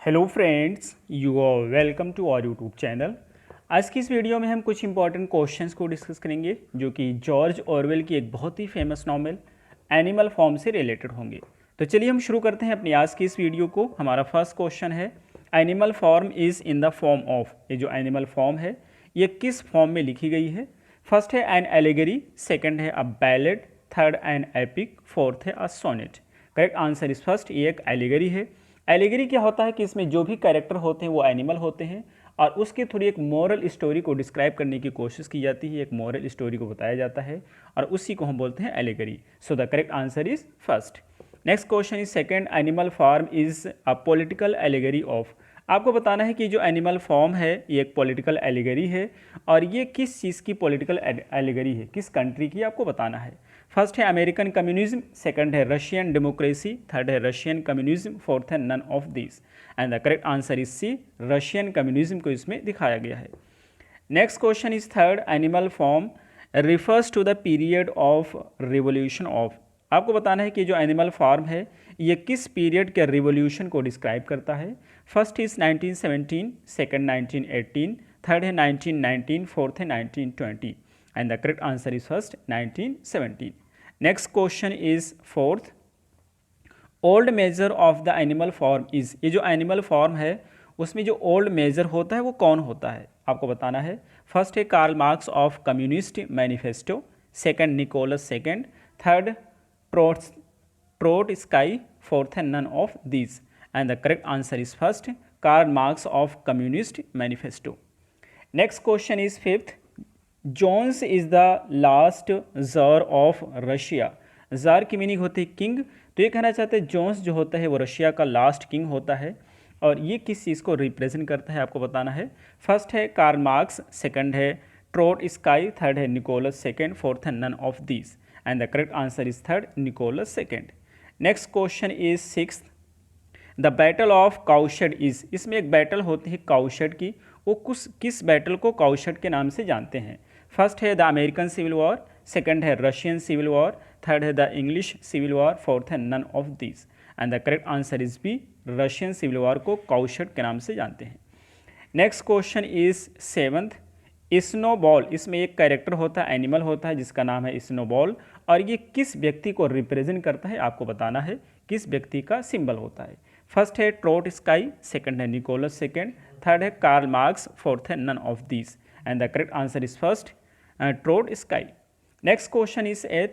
Hello friends, you are welcome to our YouTube channel. आज की इस वीडियो में हम कुछ इंपॉर्टेंट क्वेश्चंस को डिस्कस करेंगे जो कि जॉर्ज ऑरवेल की एक बहुत ही फेमस नॉवेल एनिमल फॉर्म से रिलेटेड होंगे। तो चलिए हम शुरू करते हैं अपनी आज की इस वीडियो को। हमारा फर्स्ट क्वेश्चन है, Animal form is in the form of. ये जो एनिमल फॉर्म है ये किस फॉर्म में लिखी गई है? फर्स्ट है एन एलिगरी, सेकेंड है a ballad, third an epic, fourth है a sonnet. Correct answer is first, ये एक एलिगरी है। एलिगरी क्या होता है कि इसमें जो भी कैरेक्टर होते हैं वो एनिमल होते हैं और उसके थ्रू एक मॉरल स्टोरी को डिस्क्राइब करने की कोशिश की जाती है, एक मॉरल स्टोरी को बताया जाता है और उसी को हम बोलते हैं allegory. So the correct answer is first. Next question is second, animal form is a political allegory of. आपको बताना है कि जो एनिमल फॉर्म है ये एक पॉलिटिकल एलिगरी है और ये किस चीज़ की पॉलिटिकल एलिगरी है, किस कंट्री की, आपको बताना है। फर्स्ट है अमेरिकन कम्युनिज्म, सेकंड है रशियन डेमोक्रेसी, थर्ड है रशियन कम्युनिज्म, फोर्थ है none of this. And the correct answer is C, Russian communism को इसमें दिखाया गया है। Next question is third, Animal Farm refers to the period of revolution of. आपको बताना है कि जो एनिमल फॉर्म है ये किस पीरियड के रिवोल्यूशन को डिस्क्राइब करता है। फर्स्ट इज 1917, सेकंड 1918, थर्ड है 1919, फोर्थ है 1920। And the correct answer is first 1917। Next question is fourth, old measure of the Animal form is. ये जो एनिमल फॉर्म है उसमें जो ओल्ड मेजर होता है वो कौन होता है, आपको बताना है। फर्स्ट है Karl Marx of Communist Manifesto, second Nicholas second, third Trotsky, fourth है none of this. And the correct answer is first, Karl Marx of Communist Manifesto. Next question is fifth, Jones is the last tsar of Russia. Tsar की meaning होती है king, तो ये कहना चाहते हैं Jones जो होता है वो रशिया का लास्ट किंग होता है और ये किस चीज़ को रिप्रेजेंट करता है, आपको बताना है। फर्स्ट है कार्ल मार्क्स, सेकंड है ट्रोट स्काई, थर्ड है निकोलस सेकंड, फोर्थ है none of this. And the correct answer is third, Nicholas second. Next question is sixth, the battle of cowshed is. इसमें एक बैटल होती है cowshed की, वो किस बैटल को काउशेड के नाम से जानते हैं। फर्स्ट है the American civil war, second है रशियन सिविल वॉर, थर्ड है the English civil war, fourth है none of this. And the correct answer is B, Russian civil war को काउशेड के नाम से जानते हैं। Next question is seventh, snowball. इसमें एक कैरेक्टर होता है, एनिमल होता है जिसका नाम है स्नोबॉल और ये किस व्यक्ति को रिप्रेजेंट करता है, आपको बताना है किस व्यक्ति का सिंबल होता है। फर्स्ट है ट्रोट स्काई, सेकंड है निकोलस सेकंड, थर्ड है कार्ल मार्क्स, फोर्थ है none of this. And the correct answer is first, Trotsky. Next question is eighth,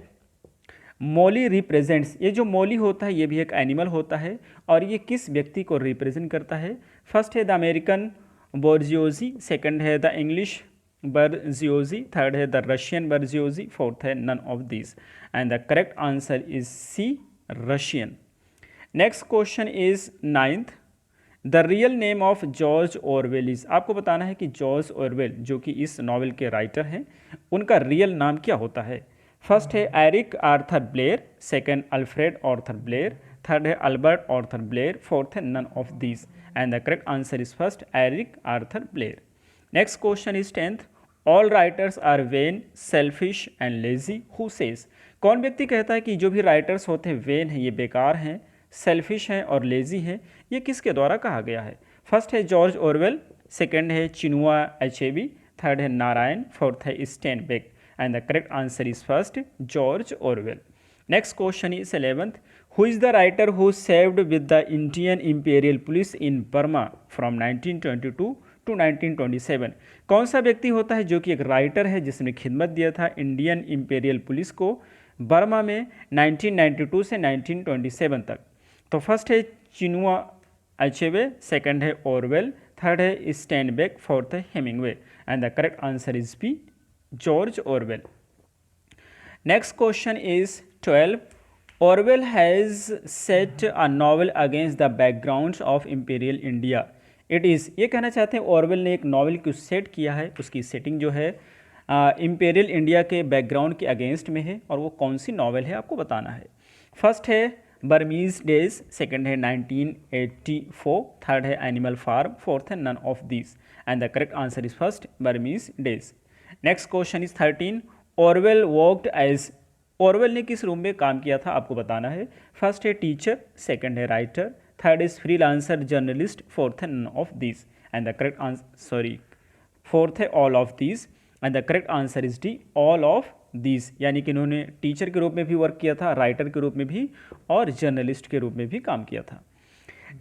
Mollie represents. ये जो मोली होता है ये भी एक एनिमल होता है और ये किस व्यक्ति को रिप्रेजेंट करता है। फर्स्ट है द अमेरिकन बोर्जियोजी, सेकंड है द इंग्लिश बर्जियोजी, थर्ड है द रशियन बर्जियोजी, फोर्थ है none of this. And the correct answer is C, Russian. Next question is ninth, the real name of George Orwell is. आपको बताना है कि George Orwell जो कि इस novel के राइटर हैं उनका रियल नाम क्या होता है। फर्स्ट है Eric Arthur Blair, second Alfred Arthur Blair, third है अल्बर्ट आर्थर ब्लेयर, फोर्थ है none of this. And the correct answer is first, Eric Arthur Blair. Next question is tenth, all writers are vain, selfish and lazy, who says. कौन व्यक्ति कहता है कि जो भी writers होते हैं वेन हैं, ये बेकार हैं, सेल्फिश हैं और लेजी हैं, ये किसके द्वारा कहा गया है। फर्स्ट है जॉर्ज ऑरवेल, सेकंड है चिनुआ अचेबी, थर्ड है नारायण, फोर्थ है Steinbeck. And the correct answer is first, George Orwell. Next question is 11th, who is the writer who served with the Indian imperial Police in Burma from 1922 to 1927। कौन सा व्यक्ति होता है जो कि एक राइटर है जिसने खिदमत दिया था इंडियन इंपीरियल पुलिस को बर्मा में 1992 से 1927 तक। तो फर्स्ट है चिनुआ अचेबे, सेकंड है ऑरवेल, थर्ड है स्टेनबेक, फोर्थ है Hemingway. And the correct answer is B, George Orwell. Next question is 12, Orwell has set a novel against the backgrounds of imperial India. It is, ये कहना चाहते हैं Orwell ने एक novel को set किया है, उसकी सेटिंग जो है इंपीरियल इंडिया के बैकग्राउंड के अगेंस्ट में है और वो कौन सी नॉवल है, आपको बताना है। फर्स्ट है बर्मीज डेज, सेकंड है 1984, थर्ड है एनिमल फार्म, फोर्थ है none of this. And the correct answer is first, Burmese days. Next question is 13, Orwell worked as. Orwell ने किस रूम में काम किया था, आपको बताना है। फर्स्ट है टीचर, सेकंड है writer, third is freelancer journalist, fourth है none of this and the correct answer fourth है all of this and the correct answer is D all of this, यानी कि इन्होंने टीचर के रूप में भी वर्क किया था, राइटर के रूप में भी और जर्नलिस्ट के रूप में भी काम किया था।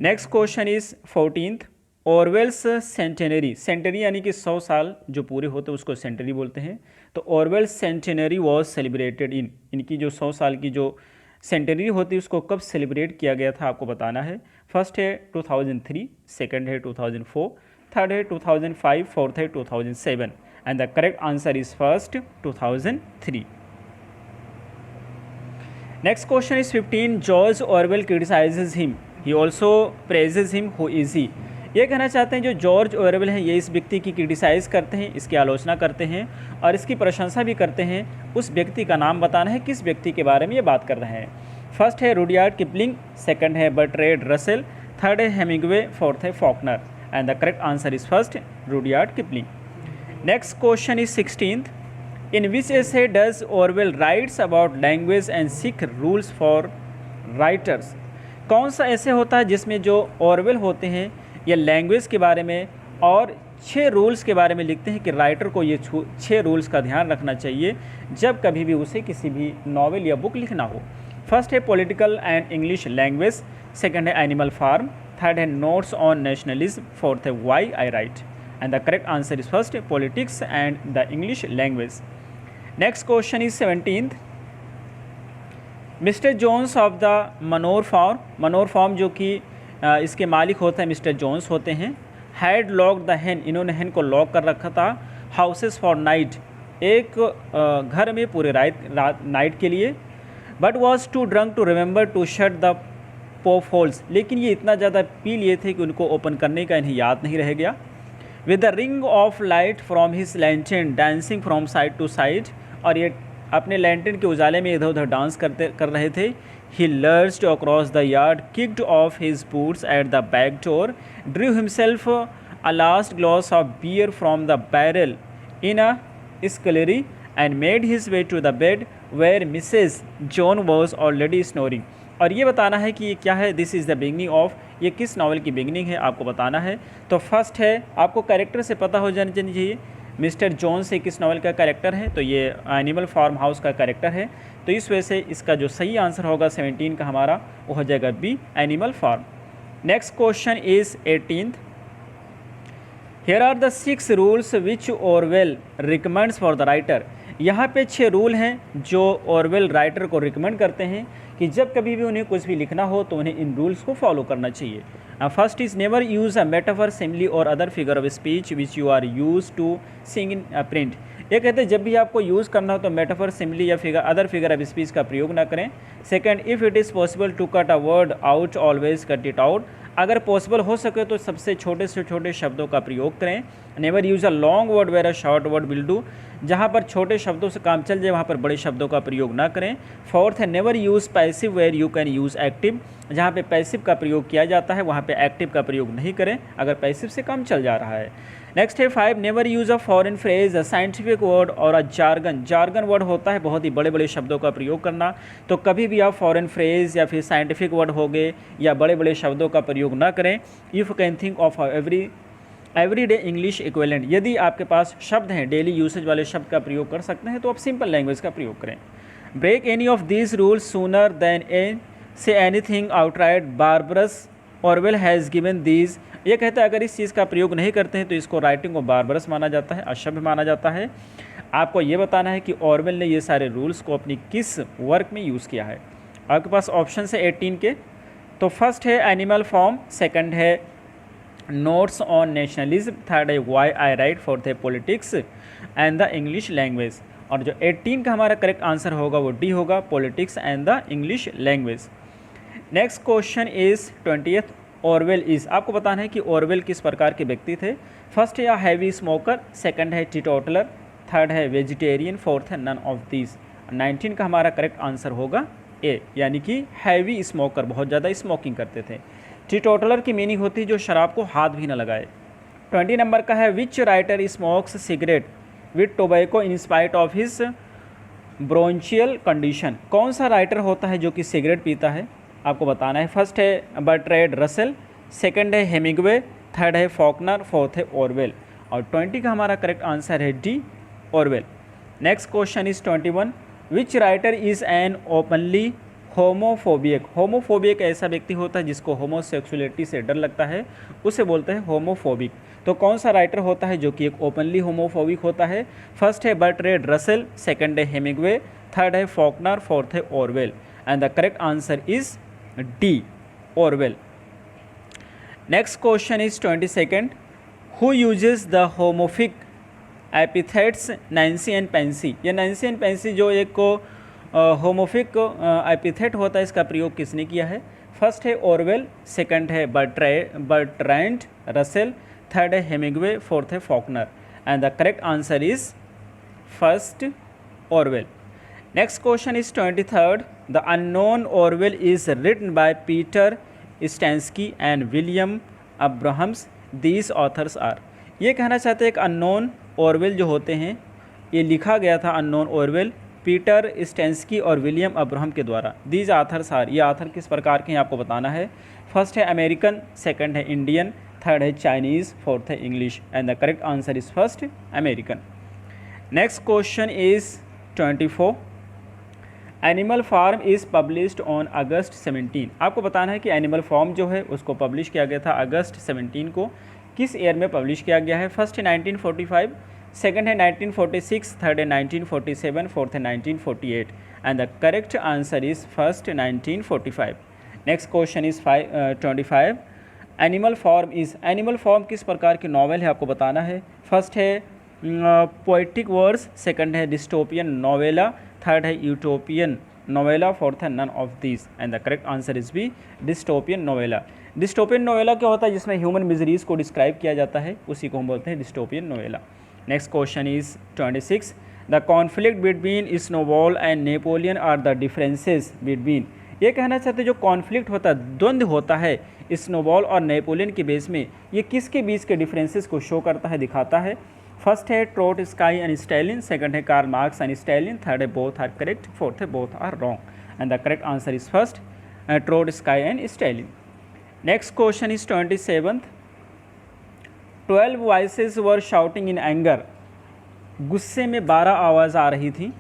Next question is 14th, Orwell's centenary, sanitary यानी कि 100 साल जो पूरे होते हैं उसको सेंटरी बोलते हैं। तो Orwell centenary was celebrated in, इनकी जो 100 साल की जो सेंटेनरी होती है उसको कब सेलिब्रेट किया गया था आपको बताना है। फर्स्ट है 2003, सेकंड है 2004, थर्ड है 2005, फोर्थ है 2007 and the correct answer is first 2003। Next question is 15, George Orwell criticises him, he also praises him, who is he. ये कहना चाहते हैं जो जॉर्ज ऑरवेल हैं ये इस व्यक्ति की क्रिटिसाइज़ करते हैं, इसकी आलोचना करते हैं और इसकी प्रशंसा भी करते हैं। उस व्यक्ति का नाम बताना है, किस व्यक्ति के बारे में ये बात कर रहे हैं। फर्स्ट है रुडयार्ड किपलिंग, सेकंड है बर्ट्रैंड रसेल, थर्ड है हेमिंग्वे, फोर्थ है Faulkner and the correct answer is first Rudyard Kipling. Next question is 16th, in which essay does Orwell writes about language and Sikh rules for writers. कौन सा ऐसे होता है जिसमें जो ऑरवेल होते हैं ये लैंग्वेज के बारे में और 6 रूल्स के बारे में लिखते हैं कि राइटर को ये 6 रूल्स का ध्यान रखना चाहिए जब कभी भी उसे किसी भी नॉवेल या बुक लिखना हो। फर्स्ट है political and English language, second है एनिमल फार्म, थर्ड है नोट्स ऑन नेशनलिज्म, फोर्थ है why I write and the correct answer is first politics and the English language. Next question is 17th, mister Jones of the Manor Farm, Manor Farm जो कि इसके मालिक होते हैं mister Jones होते हैं। Had lock the हैन, इन्होंने हैन को लॉक कर रखा था। हाउसेस फॉर नाइट, एक घर में पूरे नाइट के लिए। But was too drunk to remember to shut the pop holes, लेकिन ये इतना ज़्यादा पी लिए थे कि उनको ओपन करने का इन्हें याद नहीं रह गया। With the ring of light from his lantern dancing from side to side, और ये अपने लैंटर्न के उजाले में इधर उधर डांस कर रहे थे। He lurched across the yard, kicked off his boots at the back door, drew himself a last glass of beer from the barrel in a scullery, and made his way to the bed where Mrs. John was already snoring. और ये बताना है कि ये क्या है, this is the beginning of, ये किस नावल की बिगनिंग है आपको बताना है। तो फर्स्ट है आपको कैरेक्टर से पता हो जाना चाहिए मिस्टर जॉन से किस नावल का कैरेक्टर है, तो ये एनिमल फार्म हाउस का कैरेक्टर है। तो इस वजह से इसका जो सही आंसर होगा 17 का हमारा वो हो जाएगा B, Animal Farm. Next question is 18th, here are the 6 rules which Orwell recommends for the writer. यहाँ पे 6 रूल हैं जो ऑरवेल राइटर को रिकमेंड करते हैं कि जब कभी भी उन्हें कुछ भी लिखना हो तो उन्हें इन रूल्स को फॉलो करना चाहिए। First is never use a metaphor, simile और other figure of speech which you are use to seeing in print. ये कहते हैं जब भी आपको यूज़ करना हो तो मेटाफर, सिमिली या अदर फिगर ऑफ स्पीच का प्रयोग ना करें। Second, if it is possible to cut a word out always cut it out, अगर पॉसिबल हो सके तो सबसे छोटे से छोटे शब्दों का प्रयोग करें। Never use a long word where a short word will do, जहाँ पर छोटे शब्दों से काम चल जाए वहाँ पर बड़े शब्दों का प्रयोग ना करें। फोर्थ है never use passive where you can use active, जहाँ पे पैसिव का प्रयोग किया जाता है वहाँ पे एक्टिव का प्रयोग नहीं करें अगर पैसिव से काम चल जा रहा है। नेक्स्ट है 5, never use a foreign phrase, a scientific word और अ जार्गन। जार्गन वर्ड होता है बहुत ही बड़े बड़े शब्दों का प्रयोग करना, तो कभी भी आप फॉरेन फ्रेज या फिर साइंटिफिक वर्ड हो गए या बड़े बड़े शब्दों का प्रयोग ना करें। If can think of everyday English equivalent, यदि आपके पास शब्द हैं डेली यूसेज वाले शब्द का प्रयोग कर सकते हैं तो आप सिंपल लैंग्वेज का प्रयोग करें। Break any of these rules sooner than say anything outright barbarous, Orwell has given these. ये कहता है अगर इस चीज़ का प्रयोग नहीं करते हैं तो इसको राइटिंग को बार्बरस माना जाता है, अशुभ माना जाता है। आपको ये बताना है कि ऑरवेल ने ये सारे रूल्स को अपनी किस वर्क में यूज़ किया है। आपके पास ऑप्शन है 18 के, तो फर्स्ट है एनिमल फॉर्म, सेकंड है नोट्स ऑन नेशनलिज्म, थर्ड है व्हाई आई राइट, फोर्थ है politics and the English language. और जो 18 का हमारा करेक्ट आंसर होगा वो डी होगा, politics and the English language. Next question is 20th, Orwell is, आपको बताना है कि ऑरवेल किस प्रकार के व्यक्ति थे। फर्स्ट है हैवी स्मोकर, सेकंड है टीटोटलर, थर्ड है वेजिटेरियन, फोर्थ है नन ऑफ दीज। 19 का हमारा करेक्ट आंसर होगा ए, यानी कि हैवी स्मोकर, बहुत ज़्यादा स्मोकिंग करते थे। टीटोटलर की मीनिंग होती है जो शराब को हाथ भी न लगाए। 20 नंबर का है which writer smokes cigarette with tobacco in spite of his bronchial condition. कौन सा राइटर होता है जो कि सिगरेट पीता है आपको बताना है। फर्स्ट है बर्ट्रैंड रसेल, सेकंड है हेमिंग्वे, थर्ड है फॉकनर, फोर्थ है ऑरवेल। और 20 का हमारा करेक्ट आंसर है D, Orwell. Next question is 21, which writer is an openly homophobic. Homophobic ऐसा व्यक्ति होता है जिसको होमोसेक्सुअलिटी से डर लगता है, उसे बोलते हैं होमोफोबिक। तो कौन सा राइटर होता है जो कि एक ओपनली होमोफोबिक होता है? फर्स्ट है बर्ट्रैंड रसेल, सेकंड है हेमिंग्वे, थर्ड है फॉकनर, फोर्थ है Orwell. And the correct answer is D, Orwell. Next question is 22, who uses the homophobic epithets nancy and pansy. ये नैन्सी एंड पेंसी जो एक होमोफिक epithet होता है, इसका प्रयोग किसने किया है? फर्स्ट है ऑरवेल, सेकंड है बर्ट्रैंड रसेल, थर्ड है हेमिंग्वे, फोर्थ है Faulkner. And the correct answer is first, Orwell. Next question is 23, the unknown Orwell is written by Peter Stansky and William Abrahams, these authors are. ये कहना चाहते हैं एक unknown Orwell जो होते हैं, ये लिखा गया था अननोन ऑरवेल पीटर स्टेंस्की और विलियम अब्राहम के द्वारा। दीज आथर्स आर, ये आथर किस प्रकार के हैं आपको बताना है। फर्स्ट है अमेरिकन, सेकंड है इंडियन, थर्ड है चाइनीज़, फोर्थ है English. And the correct answer is first, American. Next question is 24, Animal Farm is published on August 17। आपको बताना है कि एनिमल फार्म जो है उसको पब्लिश किया गया था अगस्त 17 को। किस ईयर में पब्लिश किया गया है? फर्स्ट है 1945, सेकंड है 1946, थर्ड है 1947, फोर्थ है 1948। And the correct answer is first, 1945। Next question is 25, Animal Farm is, Animal Farm किस प्रकार की नॉवेल है आपको बताना है। फर्स्ट है पोएटिक वर्स, सेकंड है डिस्टोपियन नोवेला, थर्ड है यूटोपियन नोवेला, फोर्थ है none of this. And the correct answer is B, dystopian novella. Dystopian novella क्या होता है? जिसमें ह्यूमन मिजरीज को डिस्क्राइब किया जाता है, उसी को हम बोलते हैं dystopian novella. Next question is 26, the conflict between Snowball and Napoleon are the differences between. ये कहना चाहते हैं जो कॉन्फ्लिक्ट होता है, द्वंद्व होता है स्नोबॉल और नेपोलियन के बेस में, ये किसके बीच के डिफरेंसेस को शो करता है, दिखाता है। फर्स्ट है Trotsky and Stalin, second है Karl Marx and Stalin, third है बोथ आर करेक्ट, फोर्थ है both are wrong. And the correct answer is first, Trotsky and Stalin. Next question is 27, 12 voices were shouting in anger. गुस्से में 12 आवाज़ आ रही थी।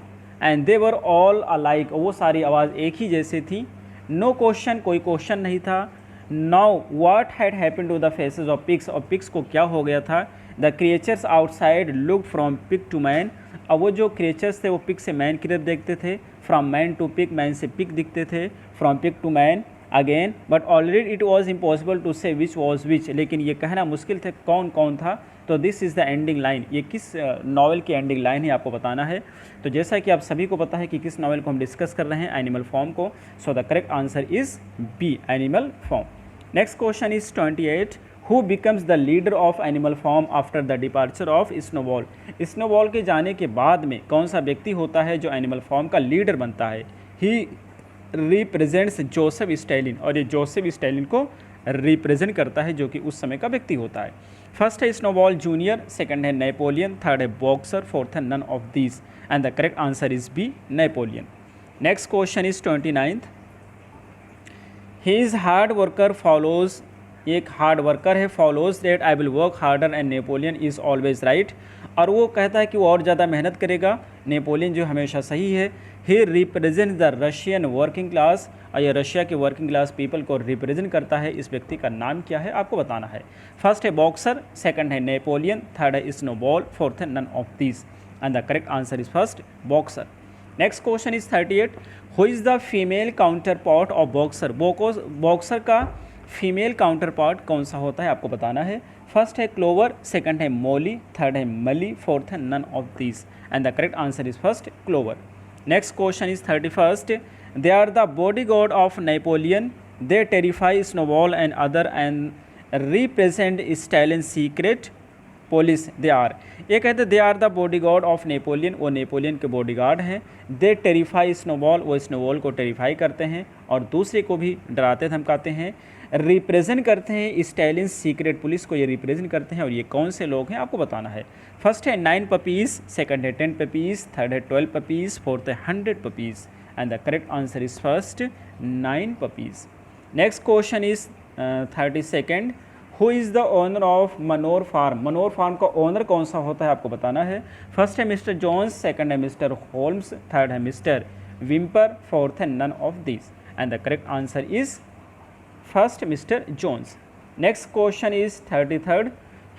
And they were all alike, वो सारी आवाज़ एक ही जैसे थी। नो क्वेश्चन, कोई क्वेश्चन नहीं था। Now what had happened to the faces of pigs, और पिग्स को क्या हो गया था। The creatures outside look from pig to man, अब वो जो क्रिएचर्स थे वो पिग से मैन की तरफ देखते थे। From man to pig, man से पिग दिखते थे। From pig to man again, but already it was impossible to say which was which, लेकिन ये कहना मुश्किल थे कौन कौन था। तो this is the ending line, ये किस नावल की एंडिंग लाइन है आपको बताना है। तो जैसा कि आप सभी को पता है कि किस नावल को हम डिस्कस कर रहे हैं, एनिमल फॉर्म को। So the correct answer is B, Animal Farm. Next question is 28, who becomes the leader of Animal Farm after the departure of Snowball. Snowball के जाने के बाद में कौन सा व्यक्ति होता है जो एनिमल फॉर्म का लीडर बनता है। ही रिप्रेजेंट्स जोसेफ स्टालिन, और ये जोसेफ स्टालिन को रिप्रेजेंट करता है, जो कि उस समय का व्यक्ति होता है। फर्स्ट है स्नोबॉल जूनियर, सेकंड है नेपोलियन, थर्ड है बॉक्सर, फोर्थ है none of these. And the correct answer is B, Napoleon. Next question is 29, he is hard worker follows, एक हार्ड वर्कर है, follows that I will work harder and Napoleon is always right, और वो कहता है कि वो और ज़्यादा मेहनत करेगा, नेपोलियन जो हमेशा सही है। He represent the Russian working class, और ये रशिया के वर्किंग क्लास पीपल को रिप्रेजेंट करता है। इस व्यक्ति का नाम क्या है आपको बताना है। फर्स्ट है बॉक्सर, सेकंड है नेपोलियन, थर्ड है स्नोबॉल, फोर्थ है none of these. And the correct answer is first, Boxer. Next question is 38, who is the female counterpart of Boxer. Boxer का फीमेल काउंटर पार्ट कौन सा होता है आपको बताना है। फर्स्ट है क्लोवर, सेकंड है मोली, थर्ड है मली, फोर्थ है none of these. And the correct answer is first, Clover. Next question is 31, they are the bodyguard of Napoleon, they terrify Snowball and other and represent Stalin secret police. They are, ये कहते they are the bodyguard of Napoleon, वो Napoleon के bodyguard हैं। They terrify Snowball, वो Snowball को terrify करते हैं और दूसरे को भी डराते धमकाते हैं। रिप्रेजेंट करते हैं स्टालिन सीक्रेट पुलिस को, ये रिप्रेजेंट करते हैं। और ये कौन से लोग हैं आपको बताना है। फर्स्ट है 9 पपीज़, सेकंड है 10 पपीज़, थर्ड है 12 पपीज़, फोर्थ है 100 puppies. And the correct answer is first 9 puppies. Next question is 32nd. Who is the owner of Manor Farm? Manor Farm का ओनर कौन सा होता है आपको बताना है. फर्स्ट है मिस्टर जोन्स, सेकंड है मिस्टर होल्म्स, थर्ड है मिस्टर विम्पर, फोर्थ है none of this. And the correct answer is first mister Jones. Next question is 33rd.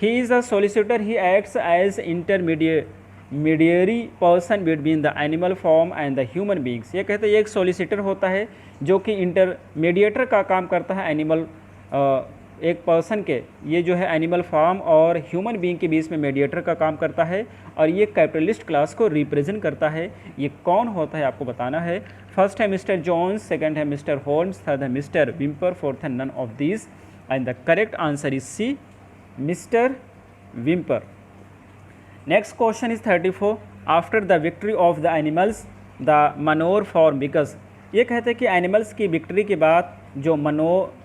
He is a solicitor. He acts as intermediary person between the Animal Farm and the human beings. ये कहते हैं ये एक solicitor होता है जो कि intermediator का काम करता है एनिमल एक पर्सन के, ये जो है एनिमल फॉर्म और ह्यूमन बीइंग के बीच में मीडिएटर का काम करता है और ये कैपिटलिस्ट क्लास को रिप्रेजेंट करता है. ये कौन होता है आपको बताना है. फर्स्ट है मिस्टर जोन्स, सेकंड है मिस्टर होल्म्स, थर्ड है मिस्टर विम्पर, फोर्थ है none of this. And the correct answer is C, mister Whymper. Next question is 34. After the victory of the animals the Manor Farm because. ये कहते हैं कि animals की victory के बाद जो मनोर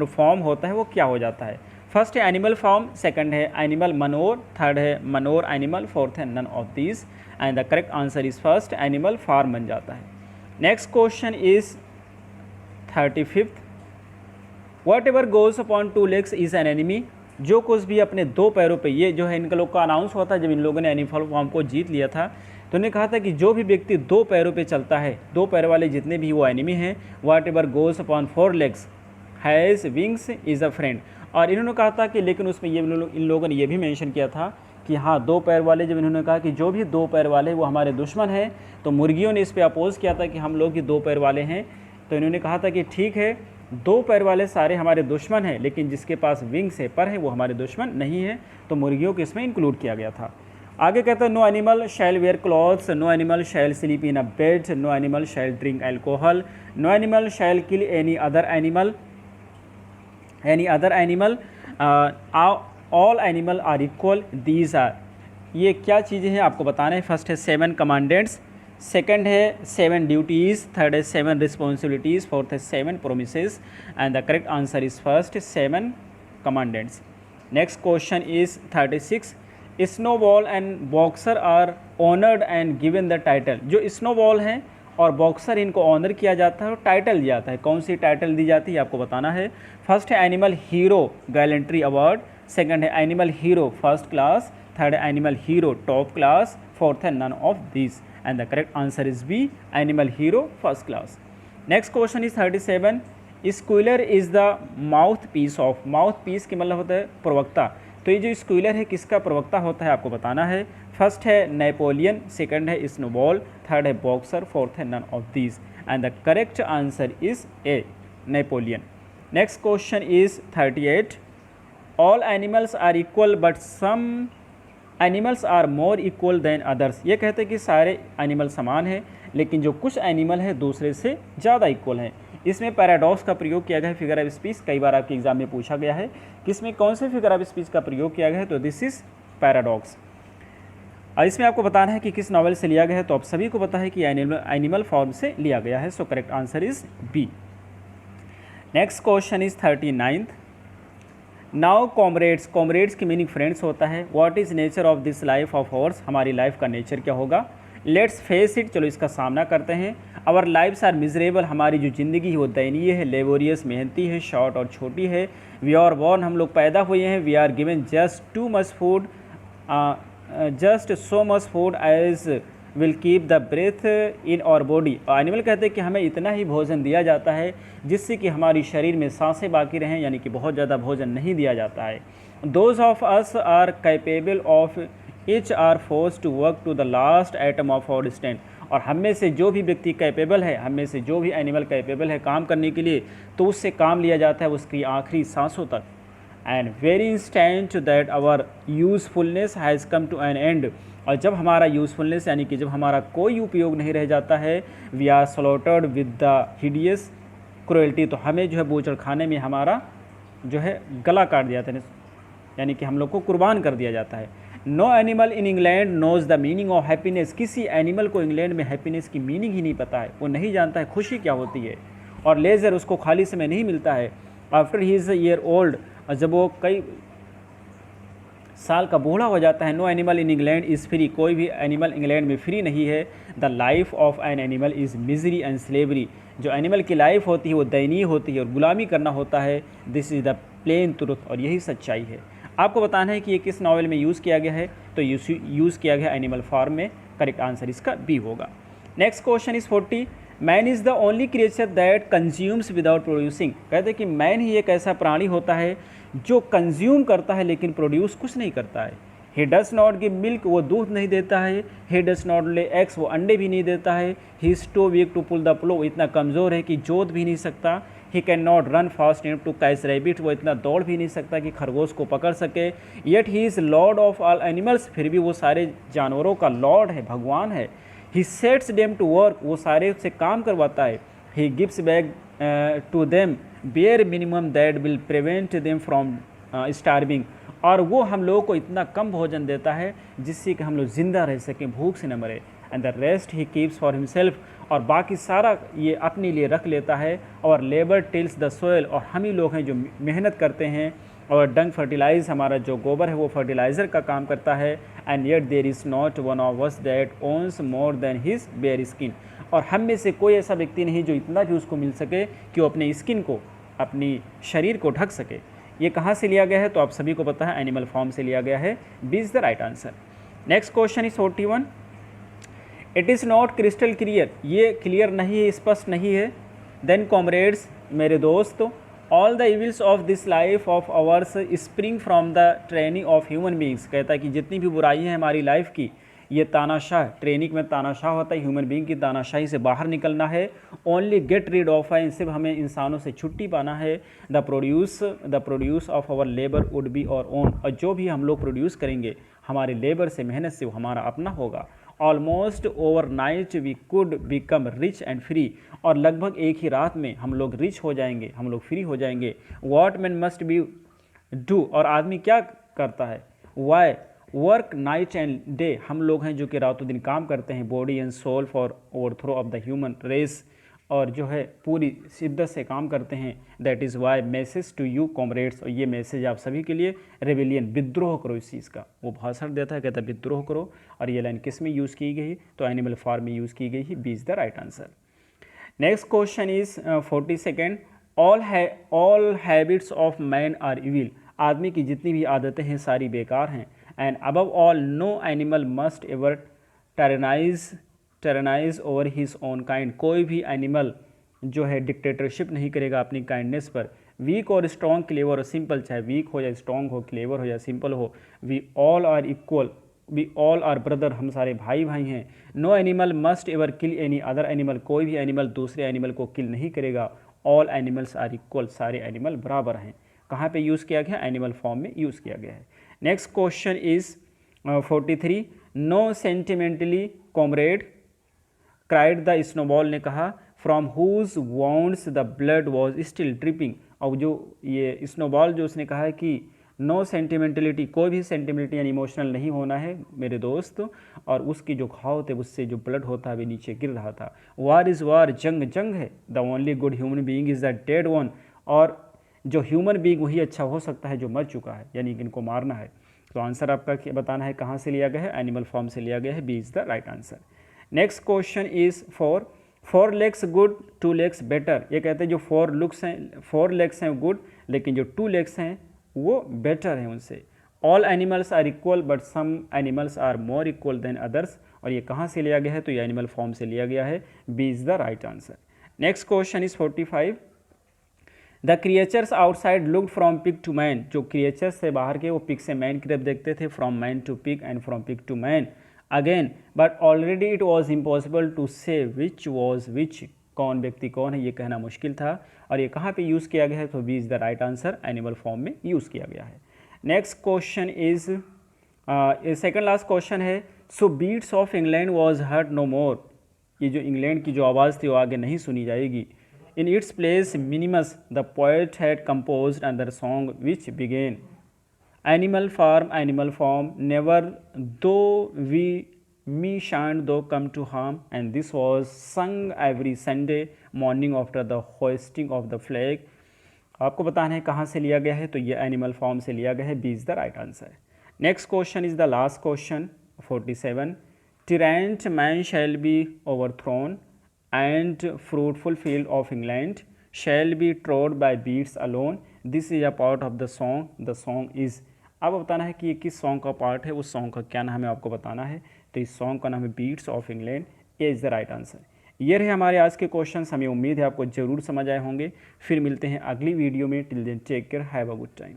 फॉर्म होता है वो क्या हो जाता है. फर्स्ट है एनिमल फॉर्म, सेकंड है एनिमल मनोर, थर्ड है मनोर एनिमल, फोर्थ है none of this. And the correct answer is first, Animal Farm बन जाता है. Next question is 35th. Whatever goes upon 2 legs is an enemy. जो कुछ भी अपने 2 पैरों पे, ये जो है इनका लोग का अनाउंस होता है जब इन लोगों ने एनिमल फॉर्म को जीत लिया था तो उन्होंने कहा था कि जो भी व्यक्ति 2 पैरों पे चलता है, 2 पैर वाले जितने भी वो एनिमी हैं, what ever goes upon 4 legs has wings is a friend. और इन्होंने कहा था कि लेकिन उसमें ये इन लोगों ने ये भी मेंशन किया था कि हाँ 2 पैर वाले, जब इन्होंने कहा कि जो भी 2 पैर वाले वो हमारे दुश्मन हैं, तो मुर्गियों ने इस पे अपोज़ किया था कि हम लोग ही 2 पैर वाले हैं. तो इन्होंने कहा था कि ठीक है 2 पैर वाले सारे हमारे दुश्मन हैं, लेकिन जिसके पास विंग्स है, पर है, वो हमारे दुश्मन नहीं है. तो मुर्गियों को इसमें इंक्लूड किया गया था. आगे कहते हैं no animal shall wear clothes, no animal shall sleep in a bed, no animal shall drink alcohol, no animal shall kill any other animal, all animal are equal, these are. ये क्या चीज़ें हैं आपको बताना है. फर्स्ट है 7 commandants, second है 7 duties, third है 7 रिस्पॉन्सिबिलिटीज़, फोर्थ है 7 promises. And the correct answer is first 7 commandments. Next question is 36. Snowball and Boxer are honoured and given the title. जो स्नोबॉल हैं और बॉक्सर इनको ऑनर किया जाता है और टाइटल दिया जाता है. कौन सी टाइटल दी जाती है आपको बताना है. फर्स्ट है animal hero gallantry award, second है animal hero first class, third है animal hero top class, fourth है none of this. And the correct answer is B, animal hero first class. Next question is 37. Squealer is the mouthpiece of. Mouthpiece की मतलब होता है प्रवक्ता. तो ये जो स्क्विलर है किसका प्रवक्ता होता है आपको बताना है. फर्स्ट है नेपोलियन, सेकंड है स्नोबॉल, थर्ड है बॉक्सर, फोर्थ है none of this. And the correct answer is A, Napoleon. Next question is 38. All animals are equal but some animals are more equal than others. ये कहते हैं कि सारे animal समान हैं, लेकिन जो कुछ एनिमल है दूसरे से ज़्यादा इक्वल हैं. इसमें पैराडॉक्स का प्रयोग किया गया है, फिगर ऑफ स्पीच. कई बार आपके एग्जाम में पूछा गया है कि इसमें कौन से फिगर ऑफ स्पीच का प्रयोग किया गया है, तो दिस इज पैराडॉक्स. और इसमें आपको बताना है कि किस नॉवेल से लिया गया है. तो आप सभी को पता है कि एनिमल फॉर्म से लिया गया है. So correct answer is B. Next question is 39th. Now comrades. Comrades की मीनिंग फ्रेंड्स होता है. What is nature of this life of horse. हमारी लाइफ का नेचर क्या होगा. Let's face it. चलो इसका सामना करते हैं. Our lives are miserable. हमारी जो ज़िंदगी है वो दयनीय है. लेबोरियस मेहनती है. शॉर्ट और छोटी है. We are born. हम लोग पैदा हुए हैं. We are given just too much food, just so much food as will keep the breath in our body. Animal कहते हैं कि हमें इतना ही भोजन दिया जाता है जिससे कि हमारी शरीर में सांसें बाकी रहें, यानी कि बहुत ज़्यादा भोजन नहीं दिया जाता है. Those of us are capable of each are force to work to the last atom of our stand. और हम में से जो भी व्यक्ति कैपेबल है, हम में से जो भी एनिमल कैपेबल है काम करने के लिए, तो उससे काम लिया जाता है उसकी आखिरी सांसों तक. And very instant that our usefulness has come to an end. और जब हमारा यूज़फुलनेस यानी कि जब हमारा कोई उपयोग नहीं रह जाता है, we are slaughtered with the hideous cruelty. तो हमें जो है बूचड़ खाने में हमारा जो है गला काट दिया जाता है, यानी कि हम लोग को कुर्बान कर दिया जाता है. No animal in England knows the meaning of happiness. किसी एनिमल को इंग्लैंड में हैप्पीनेस की मीनिंग ही नहीं पता है. वो नहीं जानता है खुशी क्या होती है. और लेजर उसको खाली समय नहीं मिलता है. After he is a year old. और जब वो कई साल का बूढ़ा हो जाता है। No animal in England is free, कोई भी एनिमल इंग्लैंड में फ्री नहीं है। The life of an animal is misery and slavery, जो एनिमल की लाइफ होती है वो दयनीय होती है और गुलामी करना होता है। This is the plain truth, और यही सच्चाई है। आपको बताना है कि ये किस नॉवल में यूज़ किया गया है, तो यूज़ किया गया एनिमल फार्म में। करेक्ट आंसर इसका बी होगा। Next question is 40, man is the only creature that consumes without producing. कहते हैं कि मैन ही एक ऐसा प्राणी होता है जो कंज्यूम करता है लेकिन प्रोड्यूस कुछ नहीं करता है। ही डस नॉट गिव मिल्क, वो दूध नहीं देता है। ही डस नॉट ले एग्स, वो अंडे भी नहीं देता है। He is too weak to pull the plough, वो इतना कमज़ोर है कि जोत भी नहीं सकता। He can not run fast enough to catch rabbit, वो इतना दौड़ भी नहीं सकता कि खरगोश को पकड़ सके। Yet he is Lord of all animals, फिर भी वो सारे जानवरों का लॉर्ड है, भगवान है। He sets them to work, वो सारे से काम करवाता है। He gives back to them bare minimum that will prevent them from starving, और वो हम लोगों को इतना कम भोजन देता है जिससे कि हम लोग ज़िंदा रह सकें, भूख से न मरे। And the rest he keeps for himself, और बाकी सारा ये अपने लिए रख लेता है। और लेबर टिल्स द सोयल, और हम ही लोग हैं जो मेहनत करते हैं। और डंग फर्टिलाइज, हमारा जो गोबर है वो फर्टिलाइज़र का काम करता है। And yet there is not one of us that owns more than his bare skin, और हम में से कोई ऐसा व्यक्ति नहीं जो इतना भी उसको मिल सके कि वो अपने स्किन को, अपनी शरीर को ढक सके। ये कहाँ से लिया गया है, तो आप सभी को पता है एनिमल फॉर्म से लिया गया है। B is the right answer. Next question is 41, it is not crystal clear, ये क्लियर नहीं है, स्पष्ट नहीं है। देन कॉमरेड्स, मेरे दोस्त, all the evils of this life of ours spring from the training of human beings. कहता है कि जितनी भी बुराई है हमारी लाइफ की, ये तानाशाह, ट्रेनिंग में तानाशाह होता है, ह्यूमन बींग की तानाशाही से बाहर निकलना है। ओनली गेट रीड ऑफ है, सिर्फ हमें इंसानों से छुट्टी पाना है। The produce of our labour would be our own, और जो भी हम लोग प्रोड्यूस करेंगे हमारे लेबर से, मेहनत से, वो हमारा अपना होगा। Almost overnight we could become rich and free, और लगभग एक ही रात में हम लोग रिच हो जाएंगे, हम लोग फ्री हो जाएंगे। What man must be do, और आदमी क्या करता है। Why work night and day, हम लोग हैं जो कि रातों दिन काम करते हैं। Body and soul for overthrow of the human race, और जो है पूरी शिद्दत से काम करते हैं। That is why message to you comrades, और ये मैसेज आप सभी के लिए, रेबिलियन, विद्रोह करो इस चीज़ का। वो भाषण देता है, कहता है विद्रोह करो। और ये लाइन किस में यूज़ की गई, तो एनिमल फार्म में यूज़ की गई है। B is the right answer. Next question is 42, all habits of man are evil, आदमी की जितनी भी आदतें हैं सारी बेकार हैं। And above all no animal must ever tyrannise over his own kind, कोई भी एनिमल जो है डिक्टेटरशिप नहीं करेगा अपनी काइंडनेस पर। वीक और स्ट्रॉन्ग, क्लेवर और सिंपल, चाहे वीक हो या स्ट्रॉन्ग हो, क्लेवर हो या सिंपल हो, we all are equal, we all are brother, हम सारे भाई भाई हैं। No animal must ever kill any other animal, कोई भी एनिमल दूसरे एनिमल को किल नहीं करेगा। ऑल एनिमल्स आर इक्वल, सारे एनिमल बराबर हैं। कहाँ पे यूज़ किया गया, एनिमल फॉर्म में यूज़ किया गया है। Next question is 43, no sentimentally comrade cried the Snowball, ने कहा from whose wounds the blood was still dripping. और जो ये स्नोबॉल जो उसने कहा है कि नो सेंटिमेंटलिटी, कोई भी सेंटिमेंटली यानी इमोशनल नहीं होना है मेरे दोस्त, और उसकी जो घाव थे उससे जो ब्लड होता है वो नीचे गिर रहा था। वार इज़ वार, जंग जंग है। The only good human being is the dead one, और जो ह्यूमन बीइंग वही अच्छा हो सकता है जो मर चुका है, यानी कि इनको मारना है। तो आंसर आपका बताना है कहाँ से लिया गया है, एनिमल फॉर्म से लिया गया है। B is the right answer. Next question is 4 legs good 2 legs better, ये कहते हैं जो 4 लेग्स हैं गुड, लेकिन जो 2 लेग्स हैं वो बेटर हैं उनसे। All animals are equal but some animals are more equal than others, और ये कहाँ से लिया गया है, तो ये एनिमल फॉर्म से लिया गया है। B is the right answer. Next question is 45, the creatures outside looked from pig to man, जो क्रिएचर्स से बाहर के वो पिग से मैन की तरफ देखते थे। From man to pig and from pig to man again, but already it was impossible to say which was which, कौन व्यक्ति कौन है ये कहना मुश्किल था। और ये कहाँ पे यूज़ किया गया है, तो B is the right answer, Animal Farm में यूज़ किया गया है। Next question is second last question है, so beasts of England was heard no more, ये जो इंग्लैंड की जो आवाज़ थी वो आगे नहीं सुनी जाएगी। In its place Minimus the poet had composed another song which began animal farm never through we me shalt thou come to harm, and this was sung every Sunday morning after the hoisting of the flag. आपको बताना है कहाँ से लिया गया है, तो ये एनिमल फॉर्म से लिया गया है। B is the right answer. Next question is the last question 47. Tyrant man shall be overthrown, and fruitful field of England shall be trod by beasts alone. This is a part of the song. The song is. अब बताना है कि ये किस song का part है, उस song का क्या नाम है आपको बताना है। तो इस सॉन्ग का नाम है बीट्स ऑफ इंग्लैंड। ये इज़ द राइट आंसर। ये रहे हमारे आज के क्वेश्चंस। हमें उम्मीद है आपको ज़रूर समझ आए होंगे। फिर मिलते हैं अगली वीडियो में। Till then take care, have a good time.